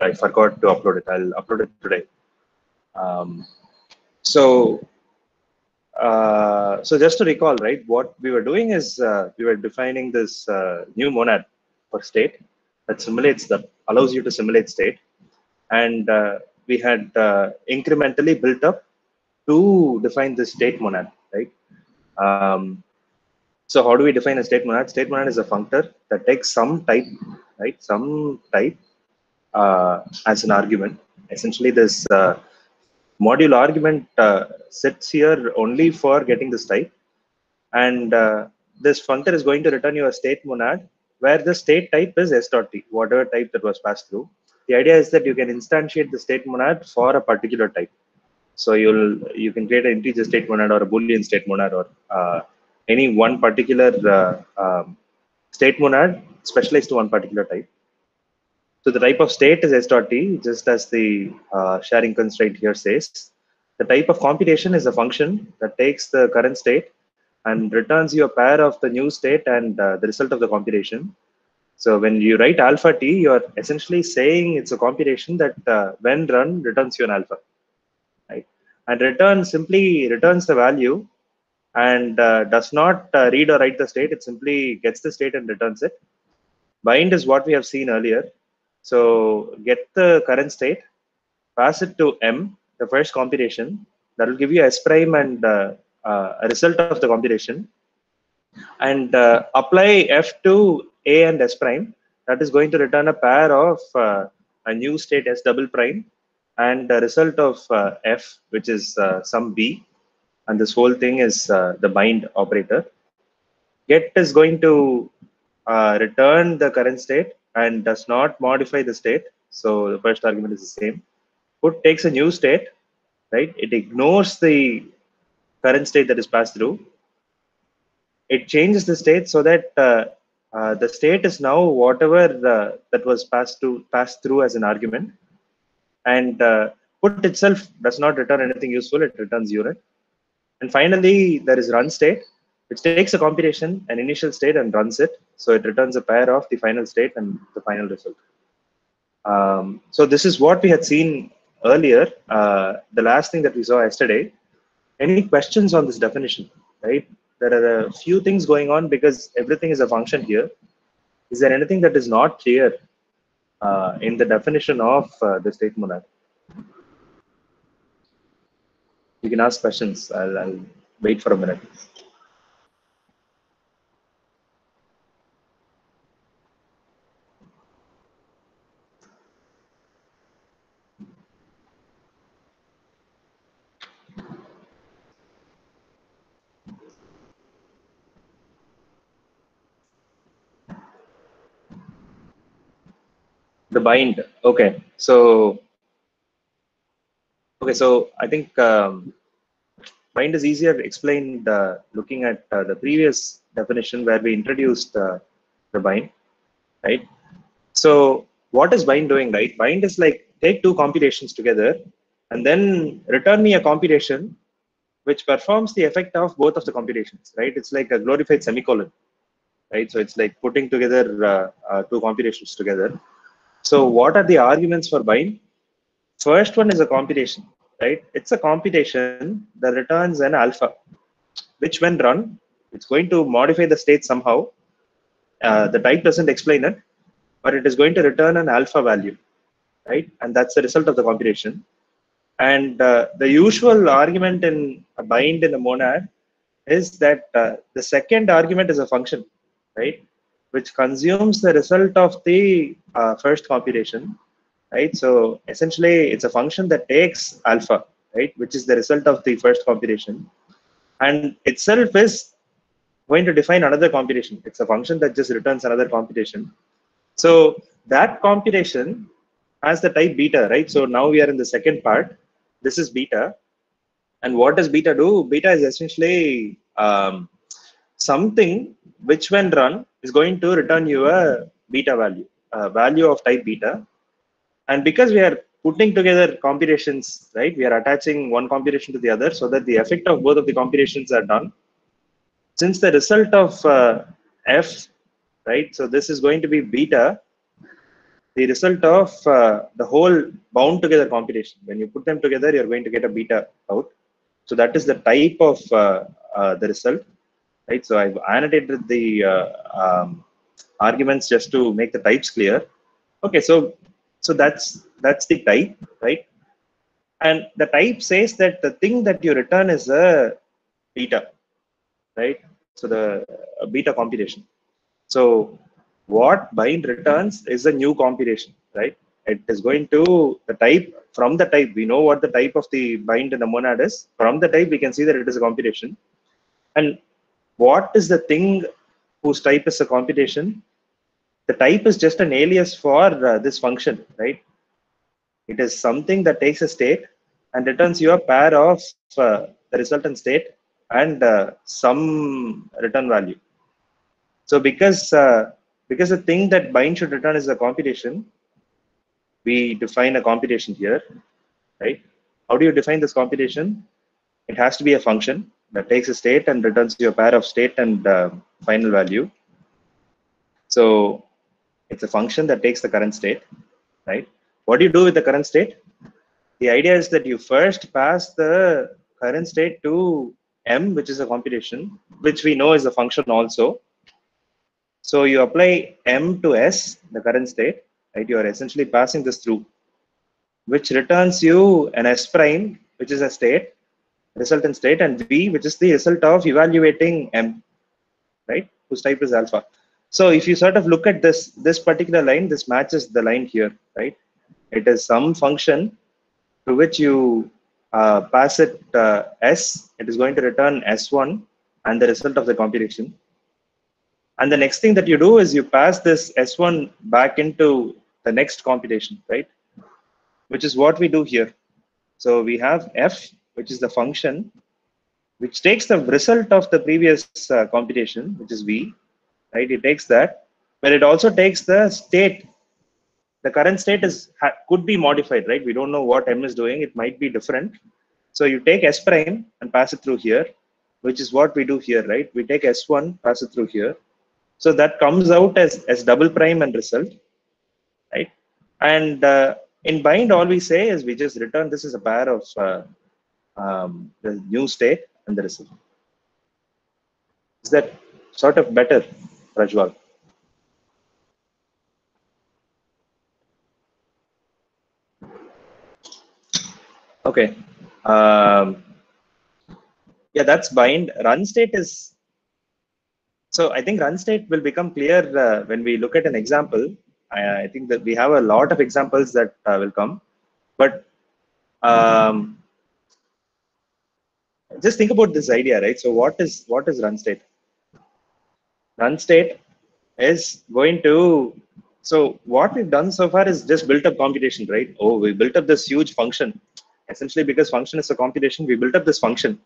I forgot to upload it. I'll upload it today. So just to recall, right, what we were doing is we were defining this new monad for state that allows you to simulate state, and we had incrementally built up to define the state monad, right? So how do we define a state monad? State monad is a functor that takes some type, right? Some type as an argument. Essentially, this module argument sits here only for getting this type, and this functor is going to return you a state monad where the state type is s.t, whatever type that was passed through. The idea is that you can instantiate the state monad for a particular type. So you can create an integer state monad or a Boolean state monad or any one particular state monad specialized to one particular type. So the type of state is s.t, just as the sharing constraint here says. The type of computation is a function that takes the current state and returns you a pair of the new state and the result of the computation. So when you write alpha t, you're essentially saying it's a computation that when run returns you an alpha, right? And return simply returns the value and does not read or write the state. It simply gets the state and returns it. Bind is what we have seen earlier. So get the current state, pass it to m, the first computation. That will give you s prime and a result of the computation. And apply f to a and s prime. That is going to return a pair of a new state s double prime and the result of f, which is some b. And this whole thing is the bind operator. Get is going to return the current state and does not modify the state. So the first argument is the same. Put takes a new state, right? It ignores the current state that is passed through. It changes the state so that the state is now whatever that was passed through as an argument. And put itself does not return anything useful. It returns unit. And finally, there is RunState, which takes a computation, an initial state, and runs it. So it returns a pair of the final state and the final result. So this is what we had seen earlier, the last thing that we saw yesterday. Any questions on this definition, right? There are a few things going on because everything is a function here. Is there anything that is not clear in the definition of the state monad? You can ask questions. I'll wait for a minute. The bind. Okay. So I think bind is easier explained looking at the previous definition where we introduced the bind, right? So what is bind doing, right? Bind is like take two computations together and then return me a computation which performs the effect of both of the computations, right? It's like a glorified semicolon, right? So it's like putting together two computations together. So what are the arguments for bind? First one is a computation, right? It's a computation that returns an alpha, which when run, it's going to modify the state somehow. The type doesn't explain it, but it is going to return an alpha value, right? And that's the result of the computation. And the usual argument in a bind in a monad is that the second argument is a function, right? Which consumes the result of the first computation, right? So essentially, it's a function that takes alpha, right, which is the result of the first computation, and itself is going to define another computation. It's a function that just returns another computation. So that computation has the type beta, right? So now we are in the second part. This is beta, and what does beta do? Beta is essentially something which when run is going to return you a beta value, a value of type beta. And because we are putting together computations, right, we are attaching one computation to the other so that the effect of both of the computations are done. Since the result of f, right, so this is going to be beta, the result of the whole bound together computation. When you put them together, you're going to get a beta out. So that is the type of the result, right? So I've annotated the arguments just to make the types clear. Okay, so that's the type, right? And the type says that the thing that you return is a beta, right? So the beta computation. So what bind returns is a new computation, right? It is going to the type. From the type, we know what the type of the bind in the monad is. From the type, we can see that it is a computation. And what is the thing whose type is a computation? The type is just an alias for this function, right? It is something that takes a state and returns you a pair of the resultant state and some return value. So because the thing that bind should return is a computation, we define a computation here, right? How do you define this computation? It has to be a function that takes a state and returns you a pair of state and final value. So it's a function that takes the current state, right? What do you do with the current state? The idea is that you first pass the current state to M, which is a computation, which we know is a function also. So you apply M to S, the current state, right? You are essentially passing this through, which returns you an S prime, which is a state, resultant state, and V, which is the result of evaluating M, right? Whose type is alpha. So if you sort of look at this particular line, this matches the line here, right? It is some function to which you pass it S. It is going to return S1 and the result of the computation. And the next thing that you do is you pass this S1 back into the next computation, right? Which is what we do here. So we have F, which is the function, which takes the result of the previous computation, which is V, right? It takes that, but it also takes the state. The current state could be modified, right? We don't know what M is doing. It might be different. So you take S prime and pass it through here, which is what we do here, right? We take S1, pass it through here. So that comes out as double prime and result, right? And in bind, all we say is we just return this as a pair of the new state and the result. Is that sort of better, Rajwal? Okay. Yeah, that's bind. RunState is. So I think RunState will become clear when we look at an example. I think that we have a lot of examples that will come, but just think about this idea, right? So what is RunState? RunState is going to. So what we've done so far is just built up computation, right? Oh, we built up this huge function. Essentially, because function is a computation, we built up this function,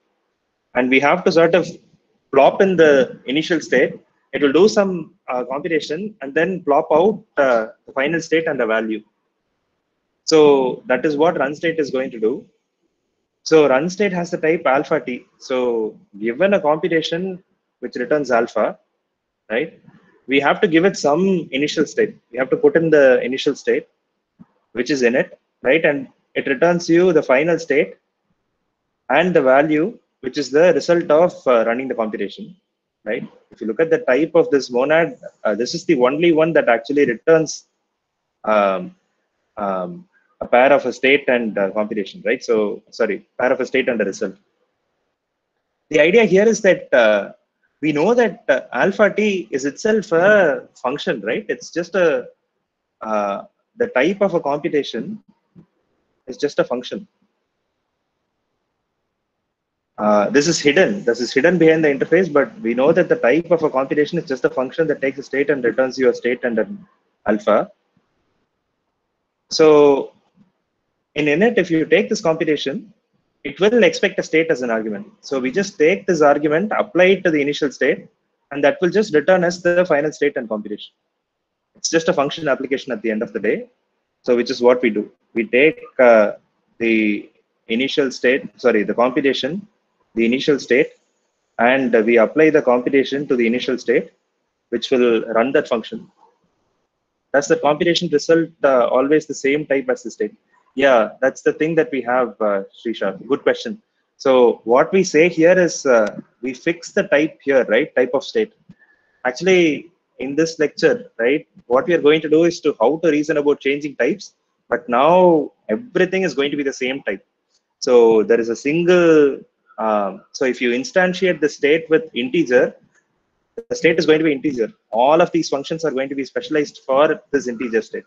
and we have to sort of plop in the initial state. It will do some computation and then plop out the final state and the value. So that is what RunState is going to do. So RunState has the type alpha t. So given a computation which returns alpha, right? We have to give it some initial state. We have to put in the initial state, which is in it, right? And it returns you the final state and the value, which is the result of running the computation, right? If you look at the type of this monad, this is the only one that actually returns a pair of a state and computation, right? So, sorry, pair of a state and a result. The idea here is that we know that alpha t is itself a function, right? It's just the type of a computation is just a function. This is hidden. This is hidden behind the interface, but we know that the type of a computation is just a function that takes a state and returns you a state and an alpha. So in init, if you take this computation, it will expect a state as an argument. So we just take this argument, apply it to the initial state, and that will just return as the final state and computation. It's just a function application at the end of the day. So which is what we do. We take the initial state, sorry, the computation, the initial state, and we apply the computation to the initial state, which will run that function. Does the computation result always the same type as the state? Yeah, that's the thing that we have, Srisha. Good question. So what we say here is we fix the type here, right? Type of state. Actually, in this lecture, right, what we are going to do is to how to reason about changing types. But now everything is going to be the same type. So there is a single. So if you instantiate the state with integer, the state is going to be integer. All of these functions are going to be specialized for this integer state.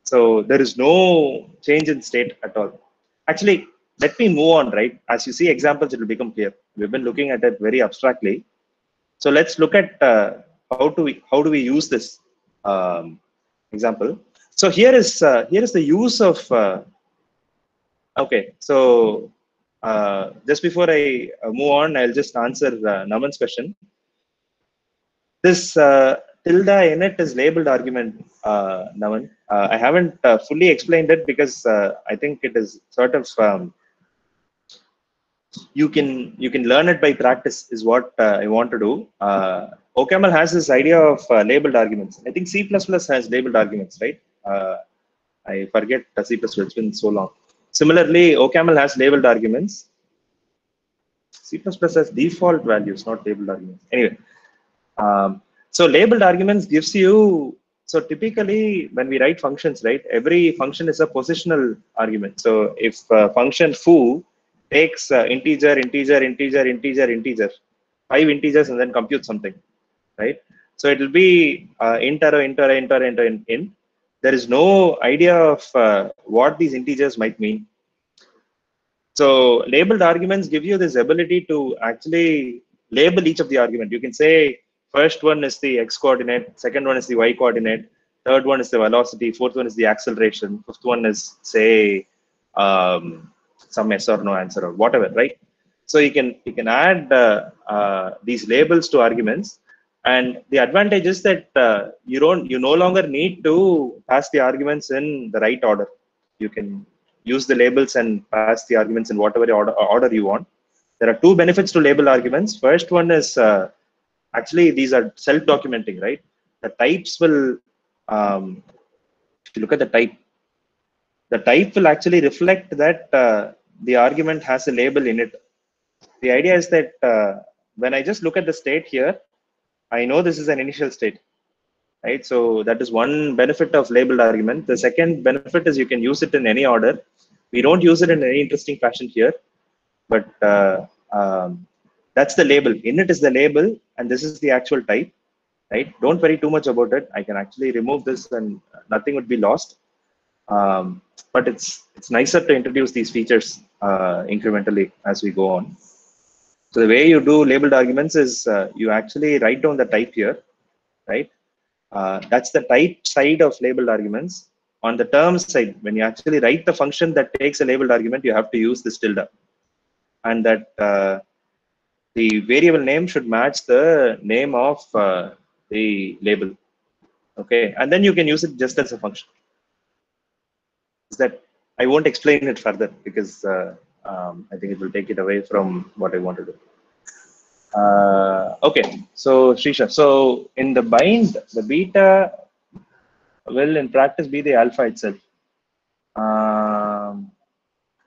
So there is no change in state at all. Actually, let me move on, right? As you see examples, it will become clear. We've been looking at it very abstractly. So let's look at how do we use this example. So here is the use of okay. So just before I move on, I'll just answer Naman's question. This tilde init is labeled argument, Naman. I haven't fully explained it because I think it is sort of you can learn it by practice is what I want to do. OCaml has this idea of labeled arguments. I think C++ has labeled arguments, right? I forget C++. It's been so long. Similarly, OCaml has labeled arguments. C++ has default values, not labeled arguments. Anyway. So labeled arguments gives you, so typically when we write functions, right, every function is a positional argument. So if function foo takes integer, 5 integers and then compute something, right? So it will be int arrow, int arrow, int arrow, int arrow, int. There is no idea of what these integers might mean. So labeled arguments give you this ability to actually label each of the argument. You can say first one is the x coordinate, second one is the y coordinate, third one is the velocity, fourth one is the acceleration, fifth one is say some yes or no answer or whatever, right? So you can add these labels to arguments, and the advantage is that you no longer need to pass the arguments in the right order. You can use the labels and pass the arguments in whatever order you want. There are two benefits to label arguments. First one is actually these are self-documenting, right? The types will, if you look at the type will actually reflect that the argument has a label in it. The idea is that when I just look at the state here, I know this is an initial state, right? So that is one benefit of labeled argument. The second benefit is you can use it in any order. We don't use it in any interesting fashion here, but that's the label. Init is the label, and this is the actual type, right? Don't worry too much about it. I can actually remove this, and nothing would be lost. But it's nicer to introduce these features incrementally as we go on. So the way you do labeled arguments is you actually write down the type here, right? That's the type side of labeled arguments. On the term side, when you actually write the function that takes a labeled argument, you have to use this tilde, and that the variable name should match the name of the label. Okay, and then you can use it just as a function. Is that I won't explain it further because I think it will take it away from what I want to do. Okay, so Srisha, so in the bind, the beta will in practice be the alpha itself.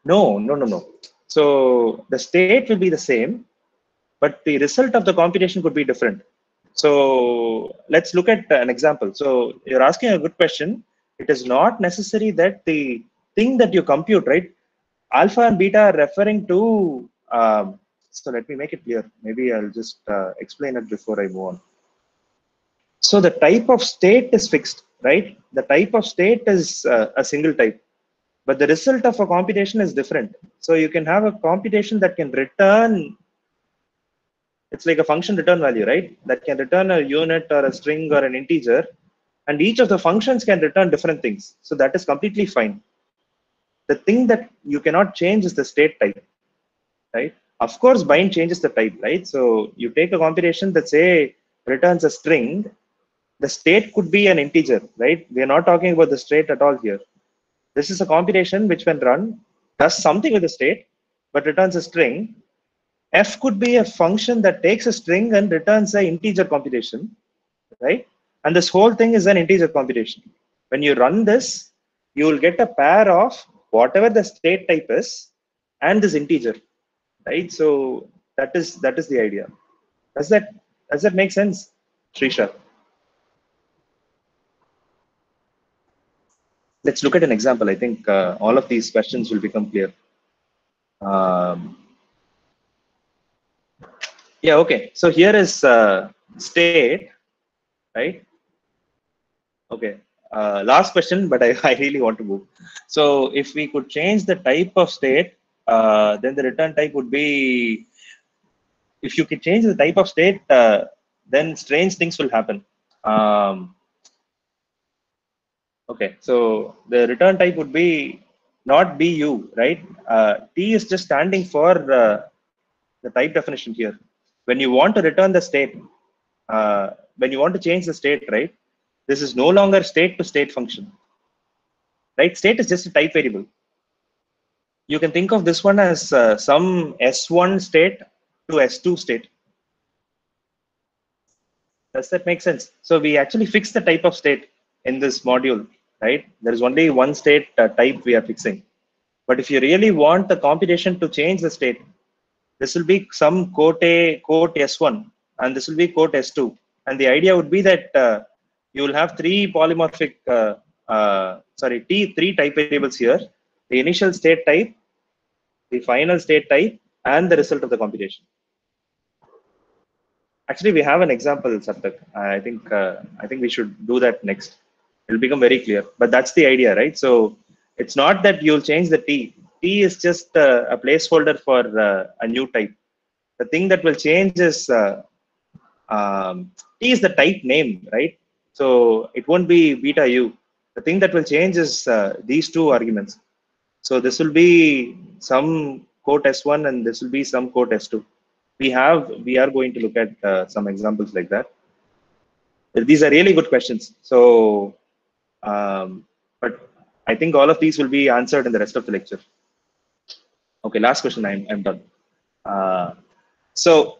No. So the state will be the same, but the result of the computation could be different. So let's look at an example. So you're asking a good question. It is not necessary that the thing that you compute, right? Alpha and beta are referring to, so let me make it clear. Maybe I'll just explain it before I move on. So the type of state is fixed, right? The type of state is a single type, but the result of a computation is different. So you can have a computation that can return, it's like a function return value, right? That can return a unit or a string or an integer, and each of the functions can return different things. So that is completely fine. The thing that you cannot change is the state type, right? Of course, bind changes the type, right? So you take a computation that say returns a string, the state could be an integer, right? We are not talking about the state at all here. This is a computation which when run does something with the state, but returns a string. F could be a function that takes a string and returns an integer computation, right? And this whole thing is an integer computation. When you run this, you will get a pair of whatever the state type is and this integer, right? So that is the idea. Does that make sense, Srisha? Let's look at an example. I think all of these questions will become clear. Yeah, okay. So here is state, right? Okay. Last question, but I really want to move. So if we could change the type of state, then the return type would be, if you could change the type of state, then strange things will happen. Okay, so the return type would be not BU, right? T is just standing for the type definition here. When you want to return the state, when you want to change the state, right? This is no longer state to state function, right? State is just a type variable. You can think of this one as some S1 state to S2 state. Does that make sense? So we actually fix the type of state in this module, right? There is only one state type we are fixing. But if you really want the computation to change the state, this will be some quote S1, and this will be quote S2. And the idea would be that you will have three polymorphic, three type variables here: the initial state type, the final state type, and the result of the computation. Actually, we have an example, Sarthak. I think we should do that next. It will become very clear. But that's the idea, right? So it's not that you'll change the T. T is just a placeholder for a new type. The thing that will change is T is the type name, right? So it won't be beta U. The thing that will change is these two arguments. So this will be some quote S1 and this will be some quote S2. We are going to look at some examples like that. These are really good questions. So, but I think all of these will be answered in the rest of the lecture. Okay, last question. I'm done. So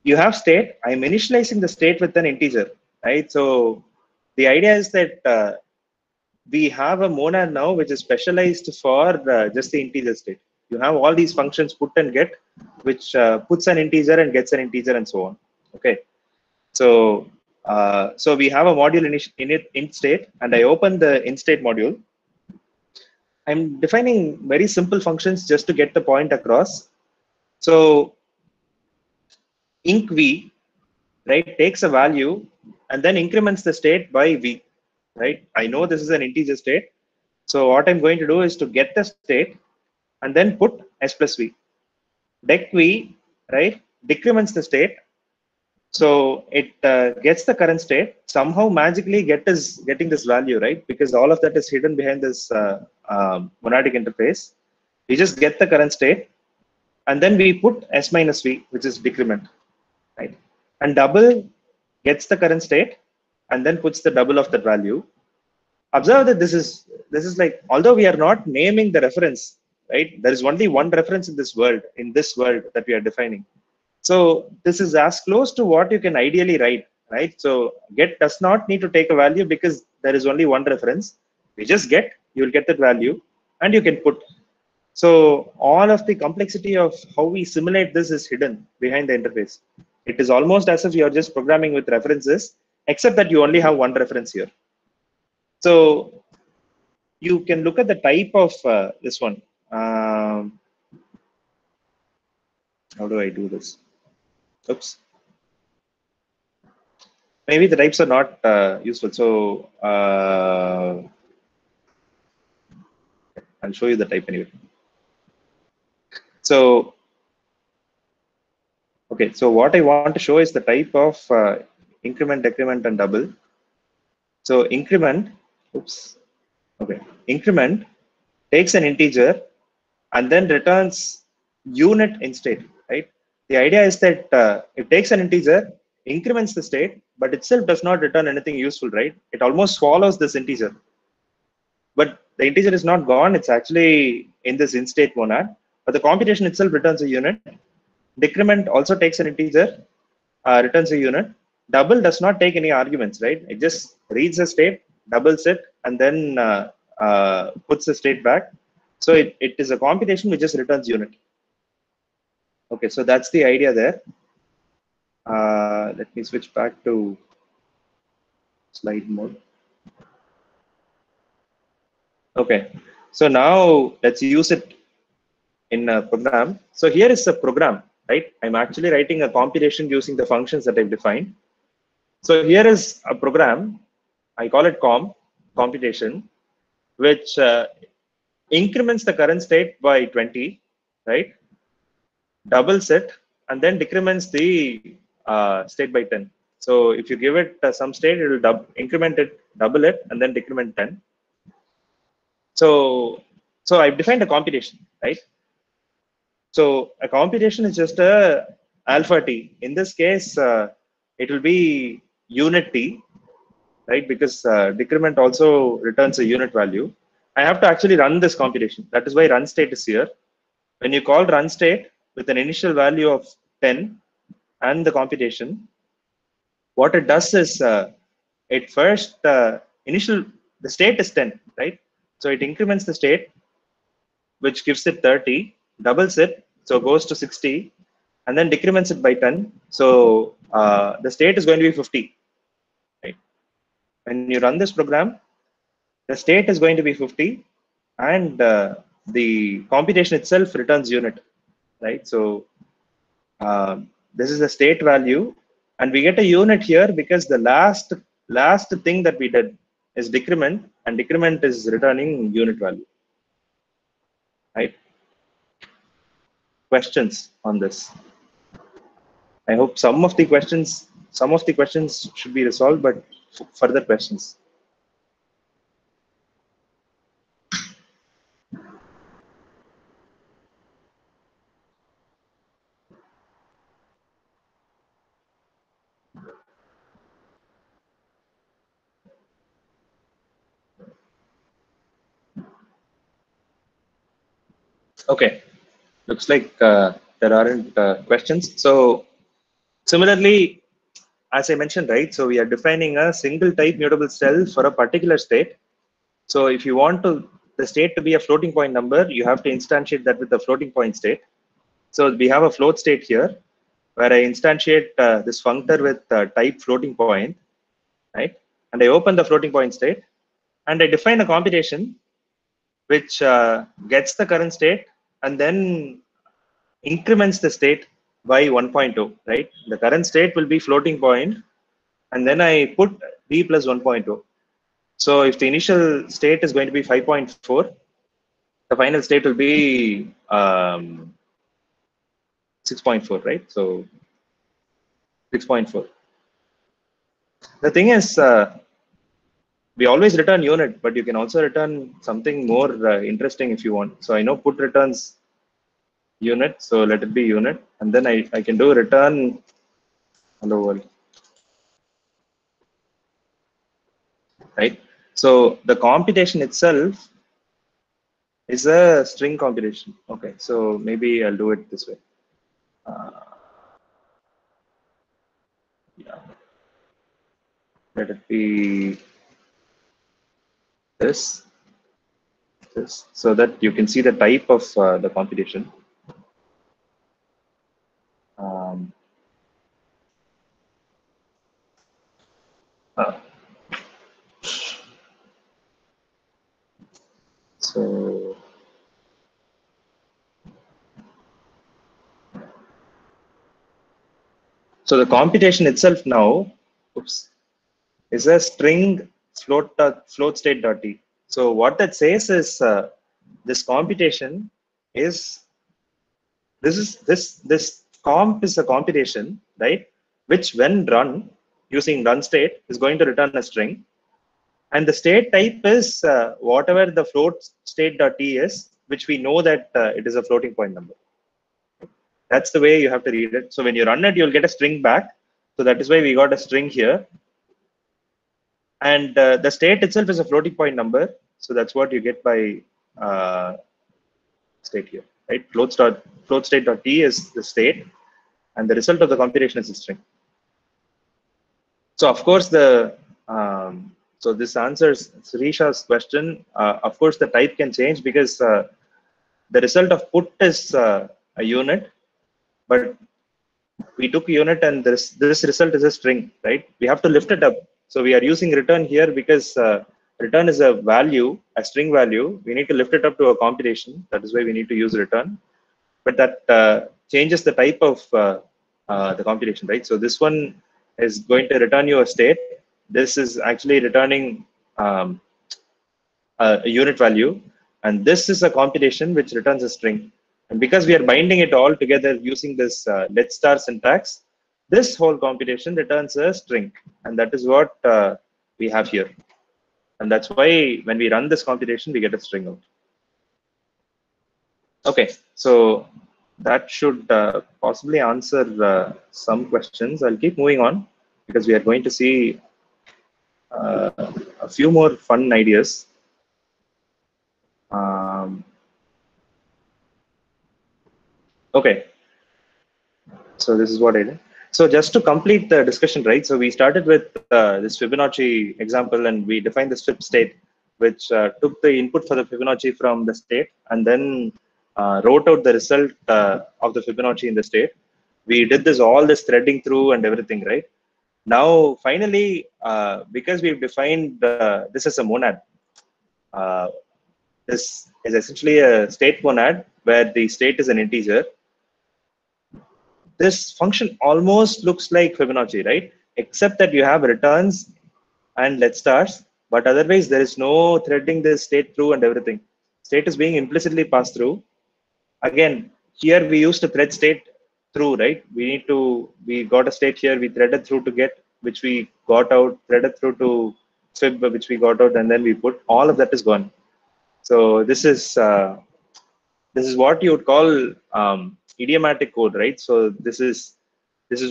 you have state. I'm initializing the state with an integer, right? So the idea is that we have a monad now which is specialized for just the integer state. You have all these functions put and get, which puts an integer and gets an integer and so on. Okay, so so we have a module int state, and I open the int state module. I'm defining very simple functions just to get the point across. So inc v, right, takes a value and then increments the state by v, right? I know this is an integer state, so what I'm going to do is to get the state and then put s plus v. Dec v, right, decrements the state, so it gets the current state, somehow magically getting this value, right, because all of that is hidden behind this monadic interface. We just get the current state and then we put s minus v, which is decrement, right, and double gets the current state and then puts the double of that value. Observe that this is like, although we are not naming the reference, right, there is only one reference in this world that we are defining. So this is as close to what you can ideally write, right? So get does not need to take a value because there is only one reference. We just get, you will get that value and you can put. So all of the complexity of how we simulate this is hidden behind the interface. It is almost as if you are just programming with references, except that you only have one reference here. So you can look at the type of this one. How do I do this? Oops. Maybe the types are not useful. So I'll show you the type anyway. So, okay. So what I want to show is the type of increment, decrement, and double. So increment, oops. Okay. Increment takes an integer and then returns unit in state, right? The idea is that it takes an integer, increments the state, but itself does not return anything useful, right? It almost swallows this integer. But the integer is not gone, it's actually in this int state monad, but the computation itself returns a unit. Decrement also takes an integer, returns a unit, double does not take any arguments, right? It just reads the state, doubles it, and then puts the state back. So it is a computation which just returns unit. Okay, so that's the idea there. Let me switch back to slide mode. Okay, so now let's use it in a program. So here is the program, right? I'm actually writing a computation using the functions that I've defined. So here is a program. I call it computation, which increments the current state by 20, right? Doubles it, and then decrements the state by 10. So if you give it some state, it will increment it, double it, and then decrement 10. So I've defined a computation, right? So a computation is just a alpha t. In this case, it will be unit t, right? Because decrement also returns a unit value. I have to actually run this computation. That is why RunState is here. When you call RunState with an initial value of 10 and the computation, what it does is it first the state is 10, right? So it increments the state, which gives it 30, doubles it, so goes to 60, and then decrements it by 10. So the state is going to be 50, right? When you run this program, the state is going to be 50, and the computation itself returns unit, right? So this is the state value, and we get a unit here because the last thing that we did is decrement, and decrement is returning unit value, right? Questions on this? I hope some of the questions should be resolved, but further questions. Okay, looks like there aren't questions. So similarly, as I mentioned, right? So we are defining a single type mutable cell for a particular state. So if you want the state to be a floating point number, you have to instantiate that with the floating point state. So we have a float state here where I instantiate this functor with type floating point, right? And I open the floating point state, and I define a computation which gets the current state and then increments the state by 1.0, right? The current state will be floating point, and then I put b plus 1.0. So if the initial state is going to be 5.4, the final state will be 6.4, right? So 6.4. The thing is, we always return unit, but you can also return something more interesting if you want. So I know put returns unit, so let it be unit, and then I can do return hello world, right? So the computation itself is a string computation. Okay, so maybe I'll do it this way. Yeah, let it be this, so that you can see the type of the computation. Uh, so the computation itself now, oops, is a string float state.t. So what that says is this computation is this comp is a computation, right? Which when run using RunState is going to return a string, and the state type is whatever the float state.t is, which we know that it is a floating point number. That's the way you have to read it. So when you run it, you'll get a string back. So that is why we got a string here. And the state itself is a floating point number. So that's what you get by state here, right? Float state.t is the state, and the result of the computation is a string. So of course so this answers Sirisha's question. Of course, the type can change because the result of put is a unit, but we took a unit and this result is a string, right? We have to lift it up. So we are using return here because return is a value, a string value. We need to lift it up to a computation. That is why we need to use return. But that changes the type of the computation, right? So this one is going to return you a state. This is actually returning um, a unit value, and this is a computation which returns a string. And because we are binding it all together using this let star syntax, this whole computation returns a string, and that is what we have here. And that's why when we run this computation, we get a string out. Okay, so that should possibly answer some questions. I'll keep moving on because we are going to see a few more fun ideas. Okay, so this is what I did. So just to complete the discussion, right? So we started with this Fibonacci example, and we defined this pState, which took the input for the Fibonacci from the state, and then wrote out the result of the Fibonacci in the state. We did all this threading through and everything, right? Now, finally, because we've defined this as a monad, uh, this is essentially a state monad where the state is an integer. This function almost looks like Fibonacci, right? Except that you have returns and let stars, but otherwise there is no threading this state through and everything. State is being implicitly passed through. Again, here we used to thread state through, right? We got a state here, we threaded through to get, which we got out, threaded through to fib, which we got out, and then we put, all of that is gone. So this is what you would call idiomatic code, right? So this is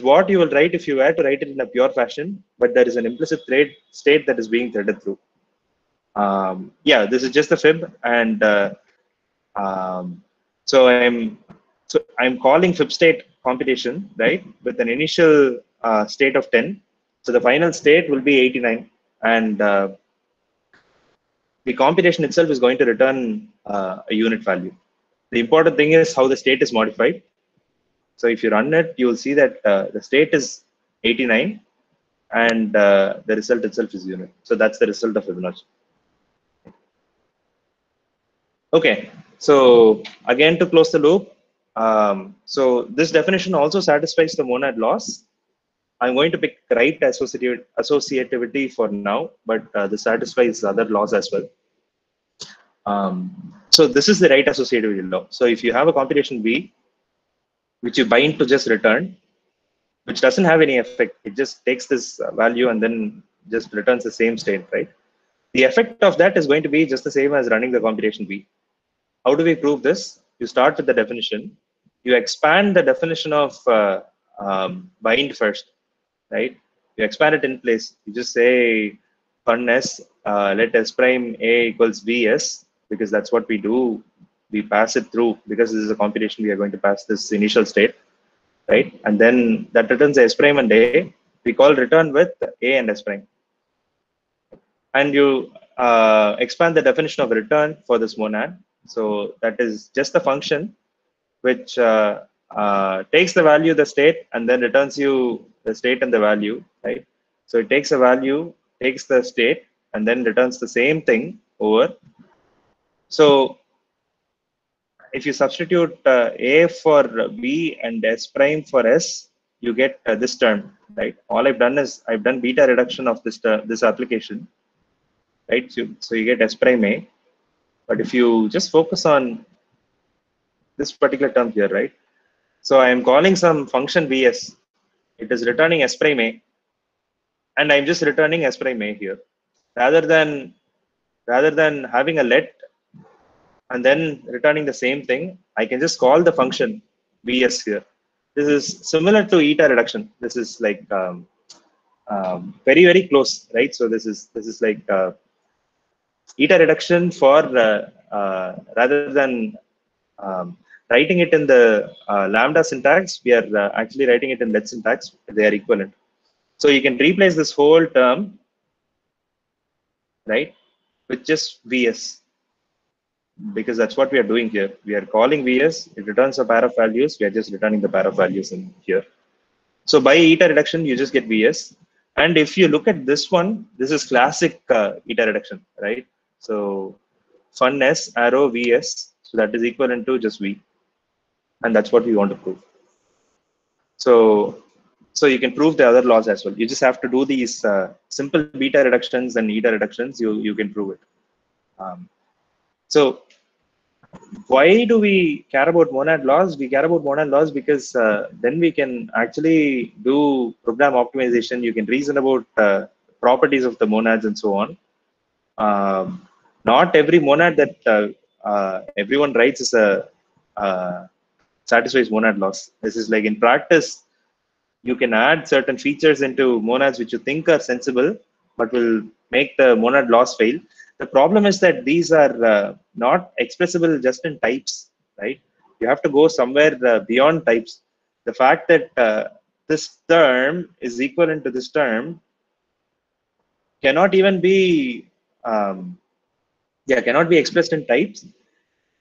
what you will write if you were to write it in a pure fashion, but there is an implicit thread state that is being threaded through. Yeah, this is just the fib, and so I'm calling fib state computation, right, with an initial state of 10. So the final state will be 89, and the computation itself is going to return a unit value. The important thing is how the state is modified. So if you run it, you will see that the state is 89 and the result itself is unit. So that's the result of Fibonacci. Okay, so again to close the loop, so this definition also satisfies the monad laws. I'm going to pick right associativity for now, but this satisfies other laws as well. So this is the right associativity law. So if you have a computation B, which you bind to just return, which doesn't have any effect, it just takes this value and then just returns the same state, right? The effect of that is going to be just the same as running the computation B. How do we prove this? You start with the definition. You expand the definition of bind first, right? You expand it in place. You just say funness, let S prime A equals Vs, because that's what we do. We pass it through because this is a computation. We are going to pass this initial state, right? And then that returns S prime and A. We call return with A and S prime. And you expand the definition of return for this monad. So that is just the function which takes the value, the state, and then returns you the state and the value, right? So it takes a value, takes the state, and then returns the same thing over. So if you substitute A for B and S prime for S, you get this term, right? All I've done is I've done beta reduction of this application, right? So you get S prime A. But if you just focus on this particular term here, right? So I am calling some function Vs. It is returning S prime A, and I'm just returning S prime A here. Rather than having a let and then returning the same thing, I can just call the function Vs here. This is similar to eta reduction. This is like very, very close, right? So this is like eta reduction for rather than writing it in the lambda syntax, we are actually writing it in let syntax. They are equivalent. So you can replace this whole term, right, with just VS, because that's what we are doing here. We are calling VS, it returns a pair of values, we are just returning the pair of values in here. So by eta reduction, you just get VS. And if you look at this one, this is classic eta reduction, right? So fun S arrow VS, so that is equivalent to just V. And that's what we want to prove. So you can prove the other laws as well. You just have to do these simple beta reductions and eta reductions. You can prove it. So why do we care about monad laws? We care about monad laws because then we can actually do program optimization. You can reason about properties of the monads and so on. Not every monad that everyone writes is a satisfies monad laws. This is like in practice, you can add certain features into monads which you think are sensible, but will make the monad laws fail. The problem is that these are not expressible just in types, right? You have to go somewhere beyond types. The fact that this term is equivalent to this term cannot even be cannot be expressed in types.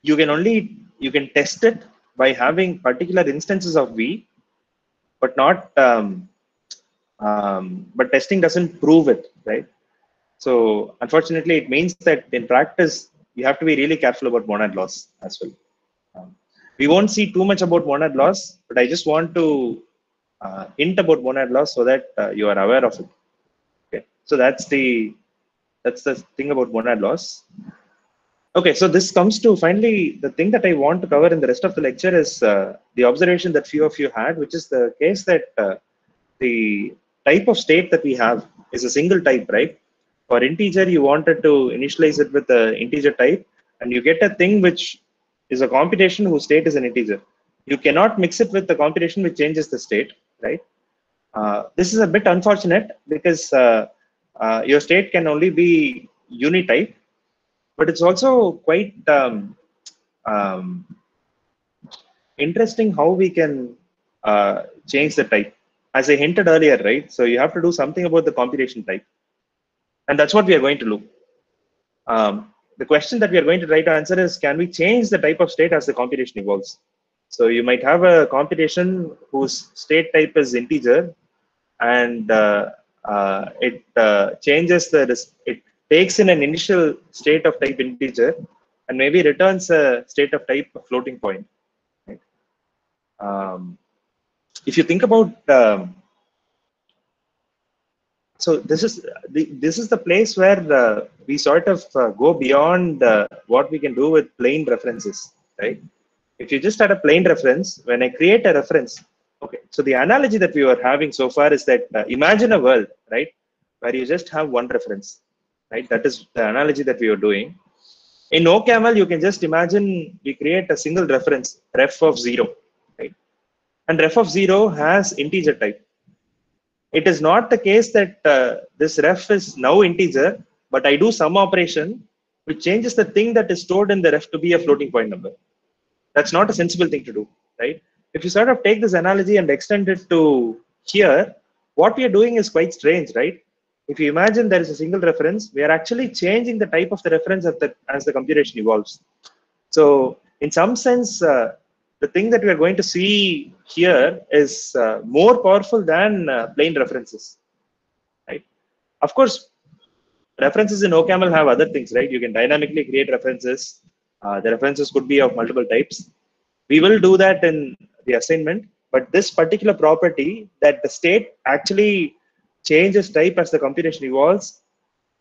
You can test it by having particular instances of V, but not but testing doesn't prove it, right? So unfortunately, it means that in practice, you have to be really careful about monad laws as well. We won't see too much about monad laws, but I just want to hint about monad laws so that you are aware of it. Okay, so that's the thing about monad laws. Okay, so this comes to finally the thing that I want to cover in the rest of the lecture is the observation that few of you had, which is the case that the type of state that we have is a single type, right? For integer, you wanted to initialize it with the integer type, and you get a thing which is a computation whose state is an integer. You cannot mix it with the computation which changes the state, right? This is a bit unfortunate because your state can only be unitype, but it's also quite interesting how we can change the type. As I hinted earlier, right? So you have to do something about the computation type. And that's what we are going to do. The question that we are going to try to answer is, can we change the type of state as the computation evolves? So you might have a computation whose state type is integer, and it changes it takes in an initial state of type integer, and maybe returns a state of type floating point. Right? If you think about so this is the place where we sort of go beyond what we can do with plain references, right? If you just had a plain reference, when I create a reference, okay. So the analogy that we were having so far is that imagine a world, right, where you just have one reference, right? That is the analogy that we were doing. In OCaml, you can just imagine we create a single reference, ref of 0, right? And ref of 0 has integer type. It is not the case that this ref is now integer, but I do some operation which changes the thing that is stored in the ref to be a floating point number. That's not a sensible thing to do, right? If you sort of take this analogy and extend it to here, what we are doing is quite strange, right? If you imagine there is a single reference, we are actually changing the type of the reference as the computation evolves. So in some sense, the thing that we are going to see here is more powerful than plain references, right? Of course, references in OCaml have other things, right? You can dynamically create references. The references could be of multiple types. We will do that in the assignment, but this particular property that the state actually changes type as the computation evolves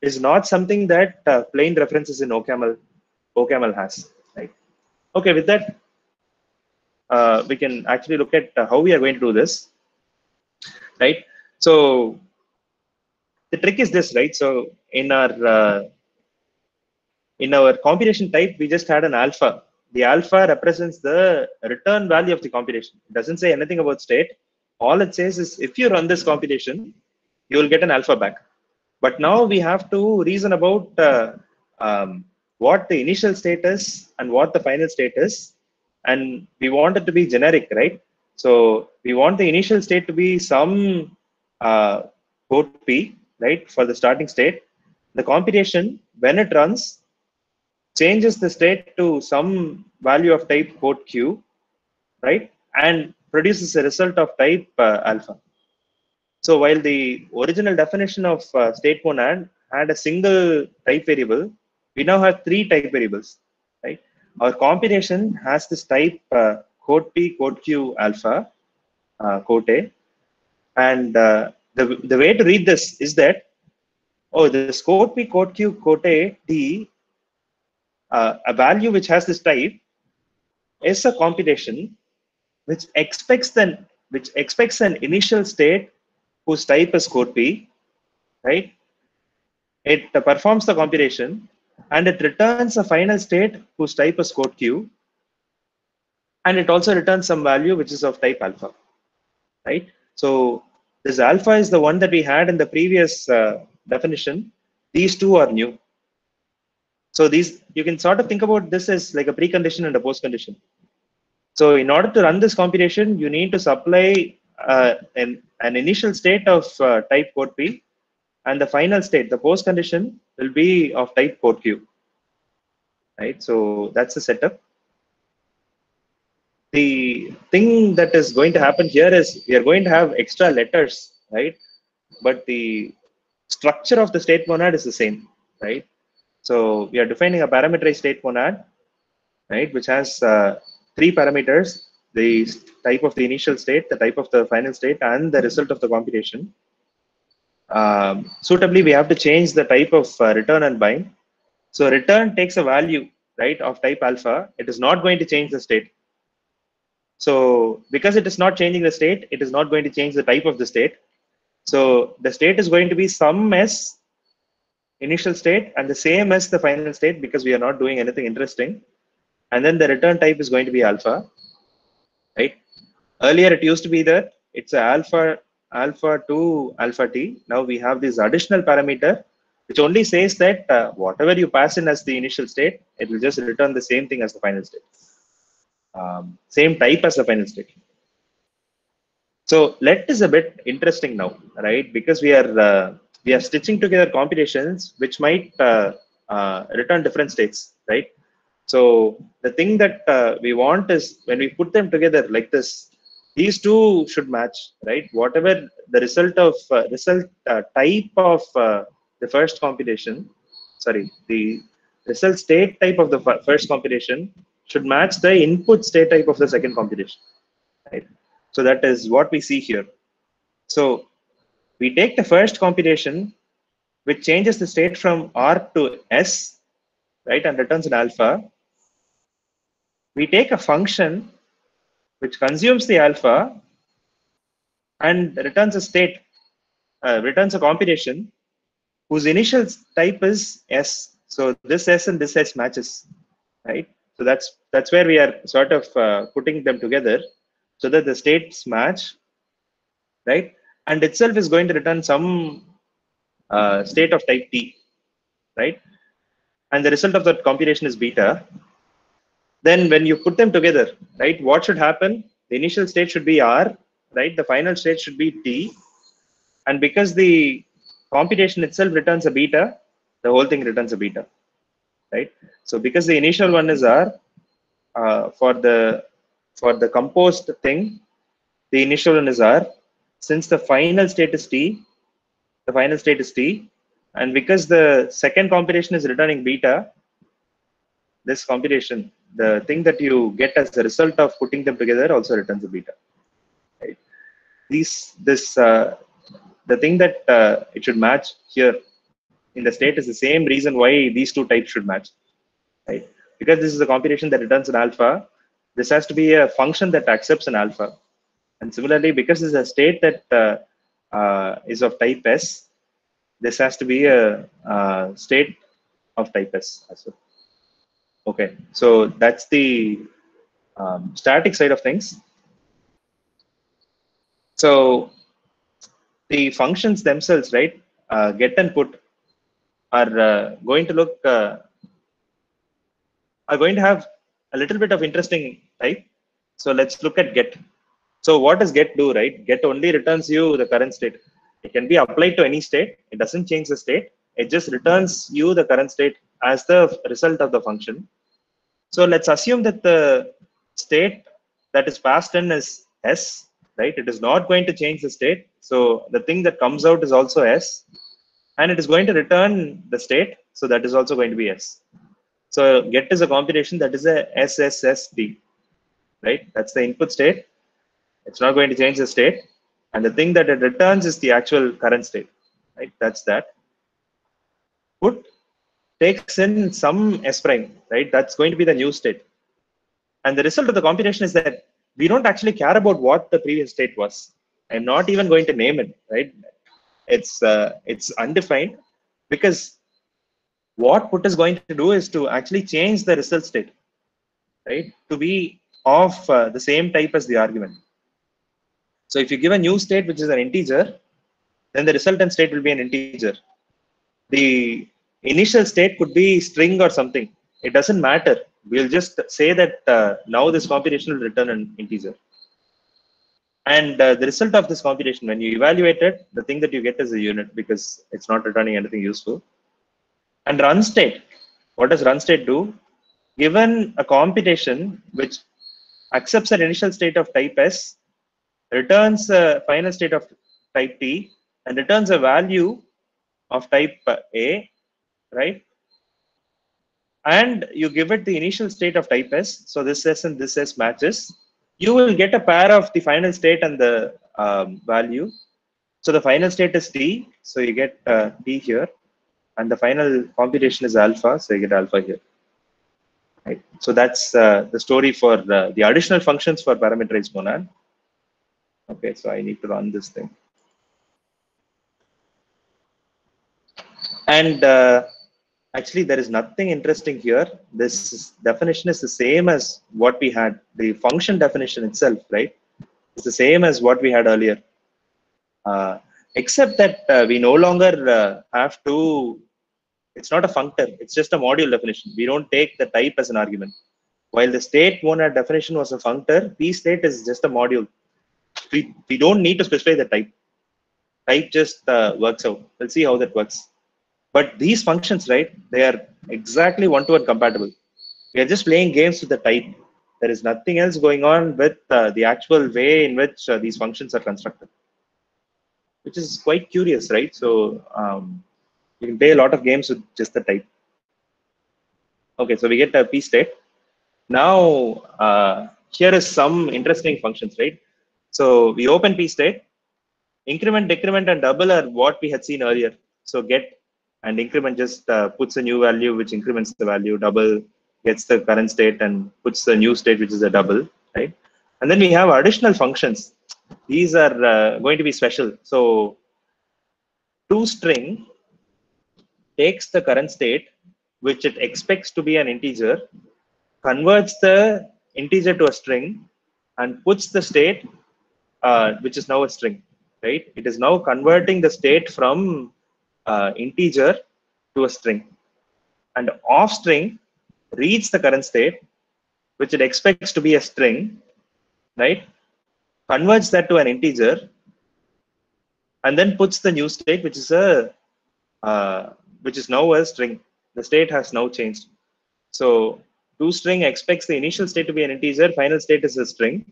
is not something that plain references in OCaml has, right? Okay, with that, we can actually look at how we are going to do this, right? So the trick is this, right? So in our computation type, we just had an alpha. The alpha represents the return value of the computation. It doesn't say anything about state. All it says is if you run this computation, you will get an alpha back. But now we have to reason about what the initial state is and what the final state is. And we want it to be generic, right? So we want the initial state to be some code P, right, for the starting state. The computation, when it runs, changes the state to some value of type code Q, right, and produces a result of type alpha. So while the original definition of state monad had a single type variable, we now have three type variables, right? Our computation has this type code P, code Q alpha, code A, and the way to read this is that, oh, this code P, code Q, code A, D, a value which has this type is a computation which expects an initial state whose type is code P, right? It performs the computation and it returns a final state whose type is code Q, and it also returns some value which is of type alpha, right? So this alpha is the one that we had in the previous definition. These two are new. So these, you can sort of think about this as like a precondition and a postcondition. So in order to run this computation, you need to supply an initial state of type code P, and the final state, the post condition, will be of type code Q, right? So that's the setup. The thing that is going to happen here is we are going to have extra letters, right? But the structure of the state monad is the same, right? So we are defining a parameterized state monad, right, which has three parameters: the type of the initial state, the type of the final state, and the result of the computation. Suitably, we have to change the type of return and bind. So return takes a value, right, of type alpha. It is not going to change the state. So because it is not changing the state, it is not going to change the type of the state. So the state is going to be some s initial state and the same as the final state, because we are not doing anything interesting. And then the return type is going to be alpha, right? Earlier it used to be that it's a alpha to alpha t. Now we have this additional parameter which only says that whatever you pass in as the initial state, it will just return the same thing as the final state, same type as the final state. So let is a bit interesting now, right? Because we are stitching together computations which might return different states, right? So the thing that we want is when we put them together like this, these two should match, right? Whatever the result type of the first computation, sorry, the result state type of the first computation should match the input state type of the second computation, right? So that is what we see here. So we take the first computation, which changes the state from R to S, right, and returns an alpha. We take a function which consumes the alpha and returns a state, returns a computation whose initial type is S. So this S and this S matches, right? So that's where we are sort of putting them together so that the states match, right? And itself is going to return some state of type T, right? And the result of that computation is beta. Then when you put them together, right, what should happen? The initial state should be R, right? The final state should be T. And because the computation itself returns a beta, the whole thing returns a beta, right? So because the initial one is R, for the composed thing, the initial one is R. Since the final state is T, the final state is T. And because the second computation is returning beta, this computation, the thing that you get as a result of putting them together, also returns a beta, right? The thing that it should match here in the state is the same reason why these two types should match, right? Because this is a computation that returns an alpha, this has to be a function that accepts an alpha. And similarly, because this is a state that is of type S, this has to be a state of type S as well. Okay, so that's the static side of things. So the functions themselves, right, get and put, are going to look are going to have a little bit of interesting type. So let's look at get. So what does get do, right? Get only returns you the current state. It can be applied to any state. It doesn't change the state. It just returns you the current state as the result of the function. So let's assume that the state that is passed in is S, right? It is not going to change the state. So the thing that comes out is also S, and it is going to return the state. So that is also going to be S. So get is a computation that is a SSSD, right? That's the input state. It's not going to change the state. And the thing that it returns is the actual current state, right? That's that. Put takes in some S prime, right? That's going to be the new state. And the result of the computation is that we don't actually care about what the previous state was. I'm not even going to name it, right? It's undefined, because what put is going to do is to actually change the result state, right? To be of the same type as the argument. So if you give a new state, which is an integer, then the resultant state will be an integer. The initial state could be string or something. It doesn't matter. We'll just say that now this computation will return an integer. And the result of this computation, when you evaluate it, the thing that you get is a unit, because it's not returning anything useful. And RunState, what does RunState do? Given a computation which accepts an initial state of type S, returns a final state of type T, and returns a value of type A, right? And you give it the initial state of type S, so this S and this S matches, you will get a pair of the final state and the value. So the final state is T, so you get T here, and the final computation is alpha, so you get alpha here. Right. So that's the story for the additional functions for parameterized monad. Okay, so I need to run this thing. And actually, there is nothing interesting here. This definition is the same as what we had. The function definition itself, right? It's the same as what we had earlier. Except that we no longer have to, it's not a functor, it's just a module definition. We don't take the type as an argument. While the state monad definition was a functor, pState is just a module. We don't need to specify the type. Type just works out. We'll see how that works. But these functions, right, they are exactly one-to-one compatible. We are just playing games with the type. There is nothing else going on with the actual way in which these functions are constructed, which is quite curious, right? So you can play a lot of games with just the type. Okay, so we get a pState. Now, here is some interesting functions, right? So we open pState. Increment, decrement, and double are what we had seen earlier. So get and increment just puts a new value which increments the value. Double gets the current state and puts the new state, which is a double, right? And then we have additional functions. These are going to be special. So toString takes the current state, which it expects to be an integer, converts the integer to a string, and puts the state, which is now a string, right? It is now converting the state from integer to a string. And off string reads the current state, which it expects to be a string, right? Converts that to an integer, and then puts the new state, which is now a string. The state has now changed. So toString expects the initial state to be an integer, final state is a string.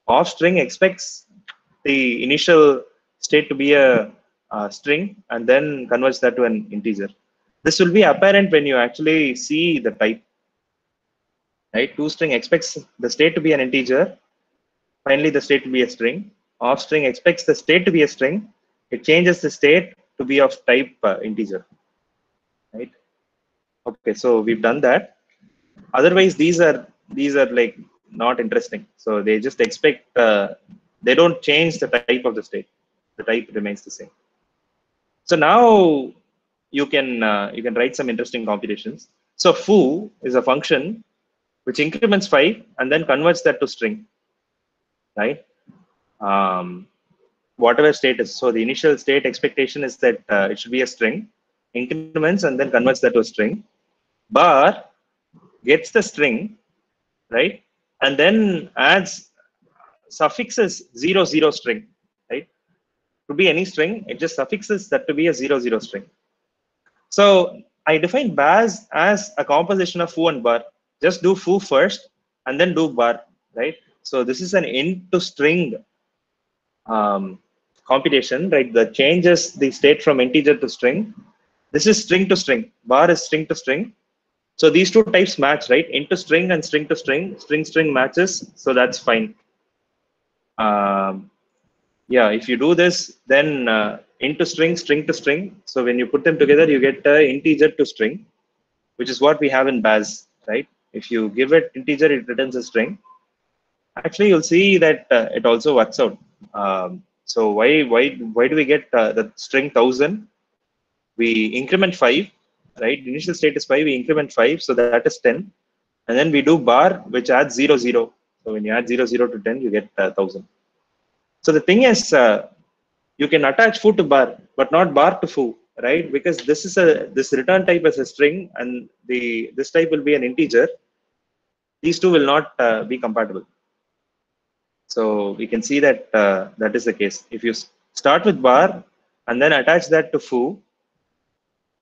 Off string expects the initial state to be a string, and then converts that to an integer. This will be apparent when you actually see the type. Right? toString expects the state to be an integer. Finally, the state to be a string. Off string expects the state to be a string. It changes the state to be of type integer. Right? Okay, so we've done that. Otherwise, these are like not interesting. So they just expect, they don't change the type of the state. The type remains the same. So now you can write some interesting computations. So foo is a function which increments 5 and then converts that to string, right? Whatever state is. So the initial state expectation is that it should be a string, increments and then converts that to a string. Bar gets the string, right? And then adds suffixes 0, 0 string, right? could be any string. It just suffixes that to be a 00 string. So I define bars as a composition of foo and bar. Just do foo first and then do bar, right? So this is an int to string computation, right? That changes the state from integer to string. This is string to string. Bar is string to string. So these two types match, right? Int to string and string to string. String matches, so that's fine. Yeah, if you do this, then int to string, string to string. So when you put them together, you get integer to string, which is what we have in Baz, right? If you give it integer, it returns a string. Actually, you'll see that it also works out. So why do we get the string 1000? We increment 5, right? Initial state is 5. We increment 5, so that is 10, and then we do bar, which adds 0 0. So when you add 0 0 to 10, you get 1000. So the thing is, you can attach foo to bar, but not bar to foo, right? Because this return type is a string, and this type will be an integer. These two will not be compatible. So we can see that that is the case. If you start with bar and then attach that to foo,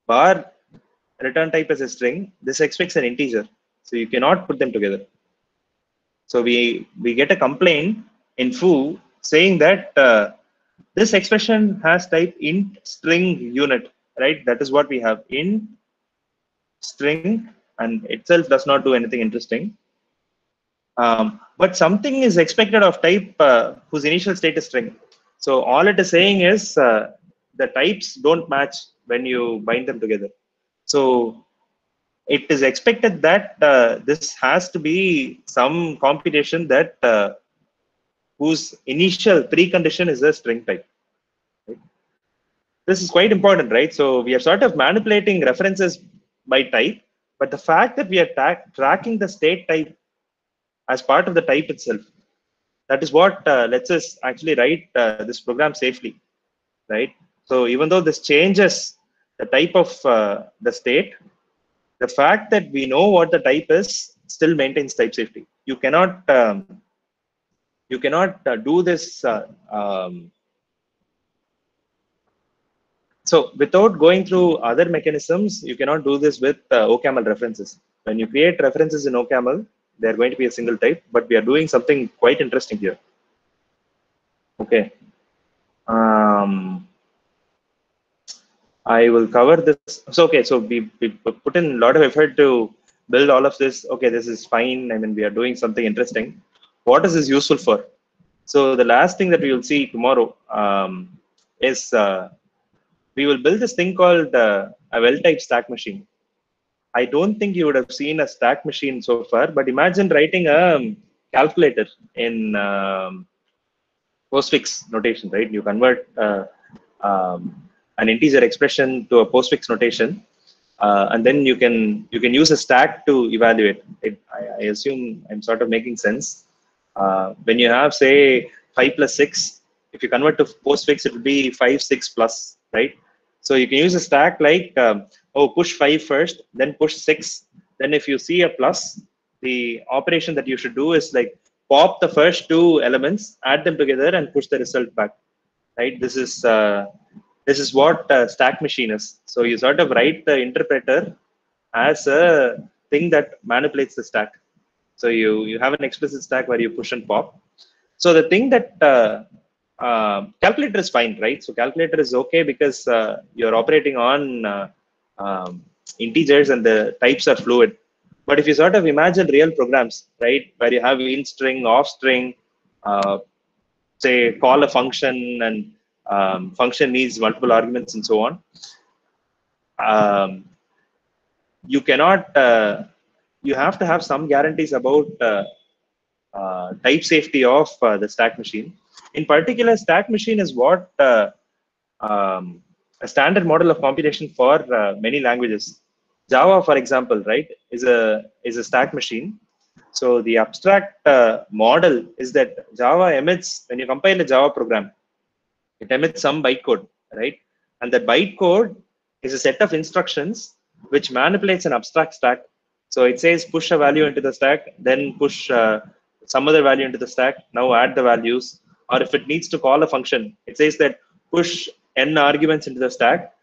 bar return type as a string, this expects an integer. So you cannot put them together. So we get a complaint in foo saying that this expression has type int string unit, right? That is what we have, int string, and itself does not do anything interesting. But something is expected of type whose initial state is string. So all it is saying is the types don't match when you bind them together. So it is expected that this has to be some computation that whose initial precondition is a string type. Right? This is quite important, right? So we are sort of manipulating references by type, but the fact that we are tracking the state type as part of the type itself, that is what lets us actually write this program safely, right? So even though this changes the type of the state, the fact that we know what the type is still maintains type safety. You cannot do this. So without going through other mechanisms, you cannot do this with OCaml references. When you create references in OCaml, they are going to be a single type, but we are doing something quite interesting here. Okay. I will cover this. So, okay, so we put in a lot of effort to build all of this. Okay, this is fine. I mean, we are doing something interesting. What is this useful for? So the last thing that we will see tomorrow is we will build this thing called a well-typed stack machine. I don't think you would have seen a stack machine so far, but imagine writing a calculator in postfix notation, right? You convert an integer expression to a postfix notation, and then you can use a stack to evaluate it. I assume I'm sort of making sense. When you have, say, 5 plus 6, if you convert to postfix, it will be 5 6 plus, right? So you can use a stack like push 5 first, then push 6. Then if you see a plus, the operation that you should do is like pop the first two elements, add them together, and push the result back. Right? This is what stack machine is. So you sort of write the interpreter as a thing that manipulates the stack. So you have an explicit stack where you push and pop. So the thing that calculator is fine, right? So calculator is okay because you're operating on integers and the types are fluid. But if you sort of imagine real programs, right, where you have in string, off string, say call a function, and function needs multiple arguments and so on, you cannot. You have to have some guarantees about type safety of the stack machine. In particular, stack machine is what a standard model of computation for many languages. Java, for example, right, is a stack machine. So the abstract model is that Java emits, when you compile a Java program, it emits some bytecode, right? And that bytecode is a set of instructions which manipulates an abstract stack. So it says push a value into the stack, then push some other value into the stack, now add the values. Or if it needs to call a function, it says that push n arguments into the stack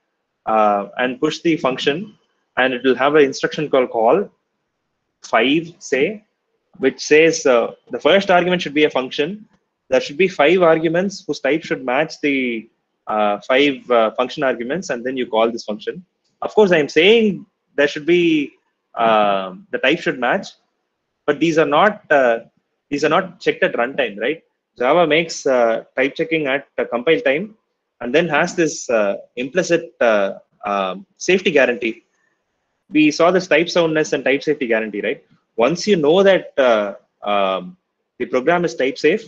and push the function, and it will have an instruction call 5, say, which says the first argument should be a function. There should be 5 arguments whose type should match the 5 function arguments, and then you call this function. Of course, I'm saying there should be the type should match, but these are not checked at runtime, right? Java makes type checking at compile time, and then has this implicit safety guarantee. We saw this type soundness and type safety guarantee, right? Once you know that the program is type safe,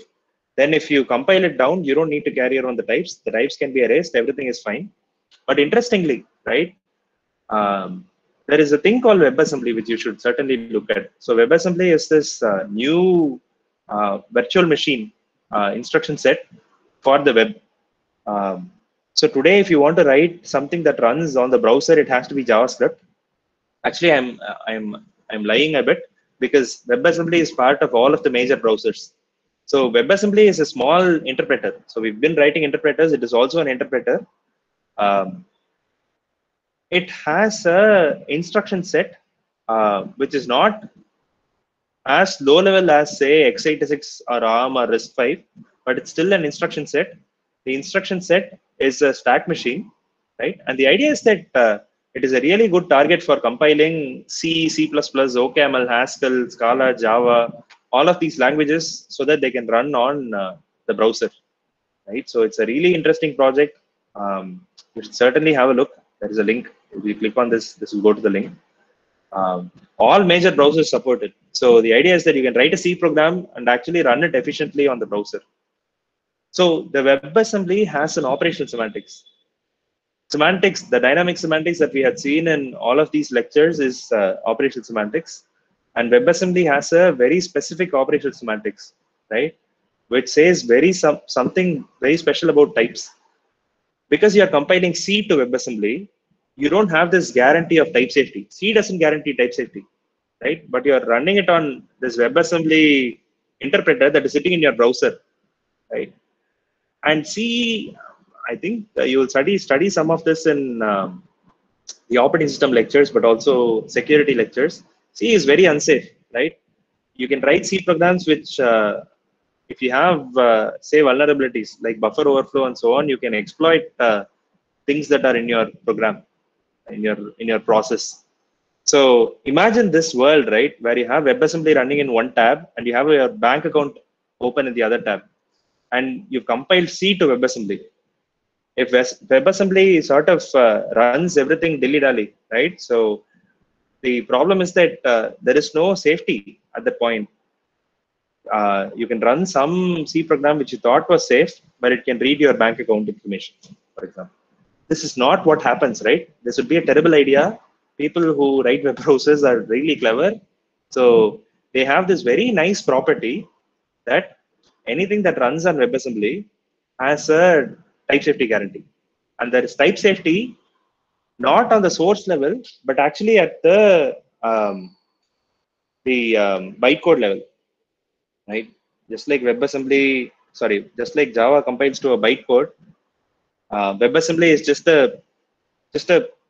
then if you compile it down, you don't need to carry around the types. The types can be erased. Everything is fine. But interestingly, right, there is a thing called WebAssembly, which you should certainly look at. So WebAssembly is this new virtual machine instruction set for the web. So today, if you want to write something that runs on the browser, it has to be JavaScript. Actually, I'm lying a bit, because WebAssembly is part of all of the major browsers. So WebAssembly is a small interpreter. So we've been writing interpreters. It is also an interpreter. It has a instruction set which is not as low level as, say, x86 or ARM or RISC-V, but it's still an instruction set. The instruction set is a stack machine, right? And the idea is that it is a really good target for compiling C, C++, OCaml, Haskell, Scala, Java, all of these languages, so that they can run on the browser, right? So it's a really interesting project. You should certainly have a look. There is a link. If you click on this, this will go to the link. All major browsers support it. So the idea is that you can write a C program and actually run it efficiently on the browser. So the WebAssembly has an operational semantics. Semantics, the dynamic semantics that we had seen in all of these lectures is operational semantics. And WebAssembly has a very specific operational semantics, right? Which says something very special about types. Because you are compiling C to WebAssembly, you don't have this guarantee of type safety. C doesn't guarantee type safety, right? But you are running it on this WebAssembly interpreter that is sitting in your browser, right? And C, I think you will study some of this in the operating system lectures, but also security lectures. C is very unsafe, right? You can write C programs which, if you have, say, vulnerabilities like buffer overflow and so on, you can exploit things that are in your program, in your process. So imagine this world, right, where you have WebAssembly running in one tab and you have your bank account open in the other tab, and you've compiled C to WebAssembly. If WebAssembly sort of runs everything dilly-dally, right? So the problem is that there is no safety at that point. You can run some C program which you thought was safe, but it can read your bank account information, for example. This is not what happens, right? This would be a terrible idea. People who write web browsers are really clever. So they have this very nice property that anything that runs on WebAssembly has a type safety guarantee. And there is type safety not on the source level, but actually at the bytecode level, right? Just like just like Java compiles to a bytecode, WebAssembly is just a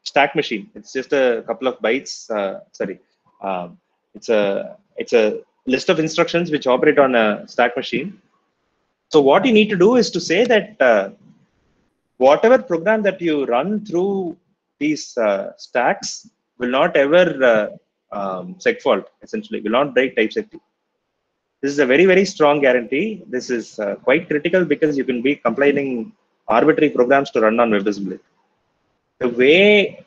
stack machine. It's just a couple of bytes. It's a list of instructions which operate on a stack machine. So what you need to do is to say that whatever program that you run through these stacks will not ever segfault, essentially, will not break type safety. This is a very, very strong guarantee. This is quite critical because you can be compiling arbitrary programs to run on WebAssembly. The way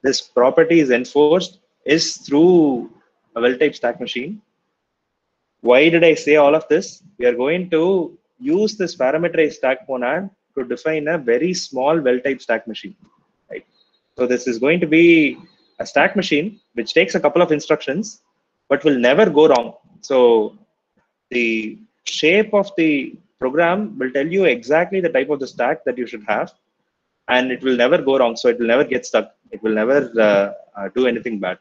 this property is enforced is through a well-typed stack machine. Why did I say all of this? We are going to use this parameterized stack monad to define a very small well-typed stack machine, right? So this is going to be a stack machine which takes a couple of instructions, but will never go wrong. So the shape of the program will tell you exactly the type of the stack that you should have, and it will never go wrong. So it will never get stuck. It will never do anything bad.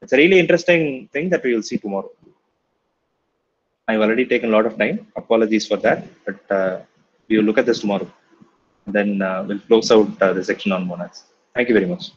It's a really interesting thing that we will see tomorrow. I've already taken a lot of time. Apologies for that, but we will look at this tomorrow. Then we'll close out the section on monads. Thank you very much.